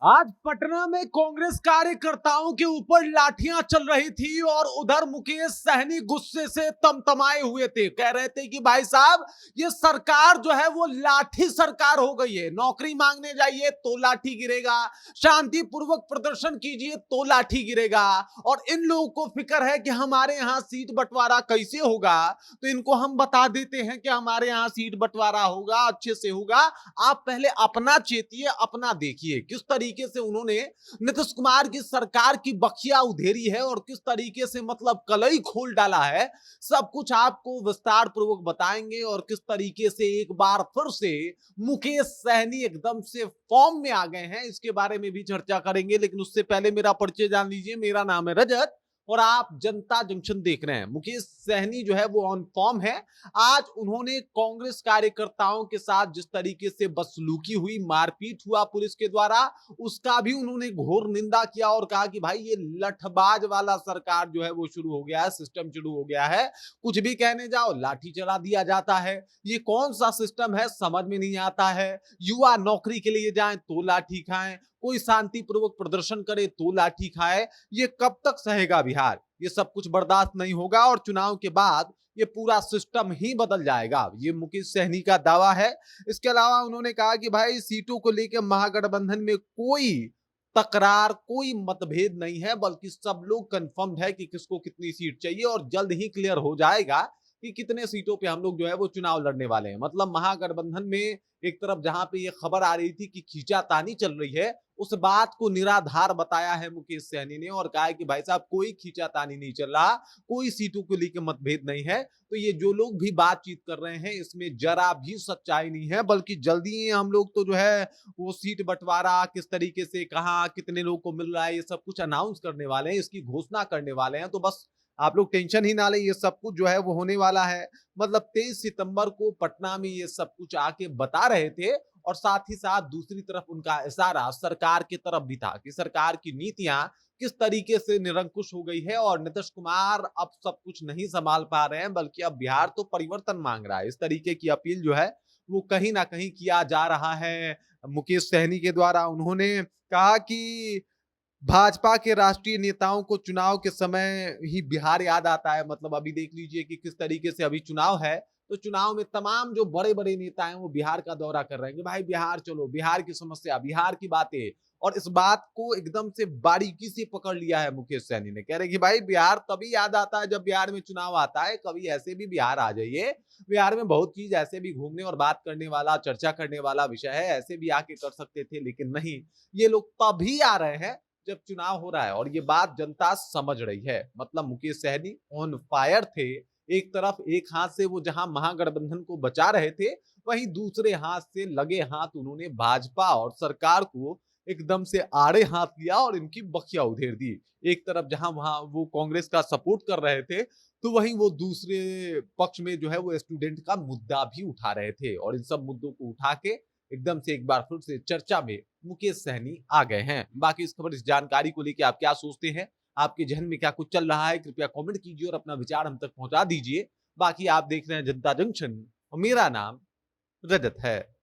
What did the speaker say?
आज पटना में कांग्रेस कार्यकर्ताओं के ऊपर लाठियां चल रही थी और उधर मुकेश सहनी गुस्से से तमतमाए हुए थे। कह रहे थे कि भाई साहब, ये सरकार जो है वो लाठी सरकार हो गई है। नौकरी मांगने जाइए तो लाठी गिरेगा, शांतिपूर्वक प्रदर्शन कीजिए तो लाठी गिरेगा। और इन लोगों को फिक्र है कि हमारे यहाँ सीट बंटवारा कैसे होगा, तो इनको हम बता देते हैं कि हमारे यहाँ सीट बंटवारा होगा, अच्छे से होगा। आप पहले अपना चेतिए, अपना देखिए किस तरीके से उन्होंने नीतीश कुमार की सरकार की बखिया उधेरी है और किस तरीके से मतलब कलई खोल डाला है। सब कुछ आपको विस्तार पूर्वक बताएंगे और किस तरीके से एक बार फिर से मुकेश सहनी एकदम से फॉर्म में आ गए हैं, इसके बारे में भी चर्चा करेंगे। लेकिन उससे पहले मेरा परिचय जान लीजिए। मेरा नाम है रजत और आप जनता जंक्शन देख रहे हैं। मुकेश सहनी जो है वो ऑन फॉर्म है। आज उन्होंने कांग्रेस कार्यकर्ताओं के साथ जिस तरीके से बदसलूकी हुई, मारपीट हुआ पुलिस के द्वारा, उसका भी उन्होंने घोर निंदा किया और कहा कि भाई ये लठबाज वाला सरकार जो है वो शुरू हो गया है, सिस्टम शुरू हो गया है। कुछ भी कहने जाओ लाठी चला दिया जाता है। ये कौन सा सिस्टम है समझ में नहीं आता है। युवा नौकरी के लिए जाएं तो लाठी खाएं, कोई शांतिपूर्वक प्रदर्शन करे तो लाठी खाए। ये कब तक सहेगा बिहार? ये सब कुछ बर्दाश्त नहीं होगा और चुनाव के बाद ये पूरा सिस्टम ही बदल जाएगा, ये मुकेश सहनी का दावा है। इसके अलावा उन्होंने कहा कि भाई सीटों को लेकर महागठबंधन में कोई तकरार, कोई मतभेद नहीं है, बल्कि सब लोग कंफर्म्ड है कि किसको कितनी सीट चाहिए और जल्द ही क्लियर हो जाएगा कि कितने सीटों पे हम लोग जो है वो चुनाव लड़ने वाले हैं। मतलब महागठबंधन में एक तरफ जहां पे ये खबर आ रही थी कि खींचातानी चल रही है, उस बात को निराधार बताया है मुकेश सहनी ने और कहा है कि भाई साहब कोई खींचातानी नहीं चल रहा, कोई सीटों को लेकर मतभेद नहीं है। तो ये जो लोग भी बातचीत कर रहे हैं इसमें जरा भी सच्चाई नहीं है, बल्कि जल्दी ही हम लोग तो जो है वो सीट बंटवारा किस तरीके से, कहाँ कितने लोग को मिल रहा है, ये सब कुछ अनाउंस करने वाले हैं, इसकी घोषणा करने वाले हैं। तो बस आप लोग टेंशन ही ना लें, ये सब कुछ जो है वो होने वाला है। मतलब 23 सितंबर को पटना में ये सब कुछ आके बता रहे थे और साथ ही साथ दूसरी तरफ उनका इशारा सरकार की तरफ भी था कि सरकार की नीतियां किस तरीके से निरंकुश हो गई है और नीतीश कुमार अब सब कुछ नहीं संभाल पा रहे हैं, बल्कि अब बिहार तो परिवर्तन मांग रहा है। इस तरीके की अपील जो है वो कहीं ना कहीं किया जा रहा है मुकेश सहनी के द्वारा। उन्होंने कहा कि भाजपा के राष्ट्रीय नेताओं को चुनाव के समय ही बिहार याद आता है। मतलब अभी देख लीजिए कि किस तरीके से अभी चुनाव है, तो चुनाव में तमाम जो बड़े बड़े नेता हैं वो बिहार का दौरा कर रहे हैं कि भाई बिहार चलो, बिहार की समस्या, बिहार की बातें। और इस बात को एकदम से बारीकी से पकड़ लिया है मुकेश सहनी ने। कह रहे कि भाई बिहार तभी याद आता है जब बिहार में चुनाव आता है, कभी ऐसे भी बिहार आ जाइए। बिहार में बहुत चीज ऐसे भी घूमने और बात करने वाला, चर्चा करने वाला विषय है, ऐसे भी आके कर सकते थे, लेकिन नहीं, ये लोग तभी आ रहे हैं जब चुनाव हो रहा है और ये बात जनता समझ रही है। मतलब मुकेश सहनी ऑन फायर थे। एक तरफ एक हाथ से वो जहां महागठबंधन को बचा रहे थे, वहीं दूसरे हाथ से लगे हाथ उन्होंने भाजपा और सरकार को एकदम से आड़े हाथ लिया और इनकी बखिया उधेर दी। एक तरफ जहां वहां वो कांग्रेस का सपोर्ट कर रहे थे, तो वहीं वो दूसरे पक्ष में जो है वो स्टूडेंट का मुद्दा भी उठा रहे थे और इन सब मुद्दों को उठा के एकदम से एक बार फिर से चर्चा में मुकेश सहनी आ गए हैं। बाकी इस खबर, इस जानकारी को लेकर आप क्या सोचते हैं? आपके जहन में क्या कुछ चल रहा है? कृपया कमेंट कीजिए और अपना विचार हम तक पहुंचा दीजिए। बाकी आप देख रहे हैं जनता जंक्शन और मेरा नाम रजत है।